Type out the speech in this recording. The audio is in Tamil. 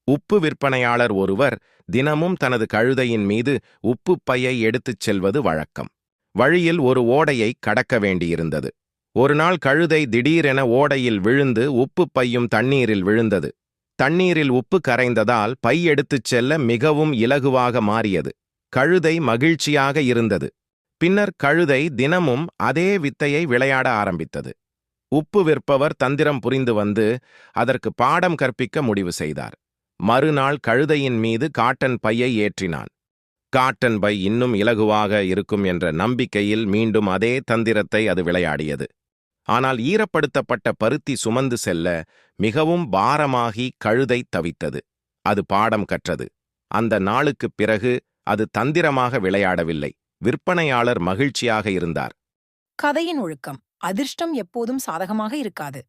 உப்பு விற்பனையாளர் ஒருவர் தினமும் தனது கழுதையின் மீது உப்புப் பையை எடுத்துச் செல்வது வழக்கம். வழியில் ஒரு ஓடையை கடக்க வேண்டியிருந்தது. ஒருநாள் கழுதை திடீரென ஓடையில் விழுந்து உப்புப் பையும் தண்ணீரில் விழுந்தது. தண்ணீரில் உப்பு கரைந்ததால் பை எடுத்துச் செல்ல மிகவும் இலகுவாக மாறியது. கழுதை மகிழ்ச்சியாக இருந்தது. பின்னர் கழுதை தினமும் அதே வித்தையை விளையாட ஆரம்பித்தது. உப்பு விற்பவர் தந்திரம் புரிந்து வந்து அதற்கு பாடம் கற்பிக்க முடிவு செய்தார். மறுநாள் கழுதையின் மீது காட்டன் பையை ஏற்றினான். காட்டன் பை இன்னும் இலகுவாக இருக்கும் என்ற நம்பிக்கையில் மீண்டும் அதே தந்திரத்தை அது விளையாடியது. ஆனால் ஈரப்படுத்தப்பட்ட பருத்தி சுமந்து செல்ல மிகவும் பாரமாகி கழுதை தவித்தது. அது பாடம் கற்றது. அந்த நாளுக்குப் பிறகு அது தந்திரமாக விளையாடவில்லை. விற்பனையாளர் மகிழ்ச்சியாக இருந்தார். கதையின் ஒழுக்கம். அதிர்ஷ்டம் எப்போதும் சாதகமாக இருக்காது.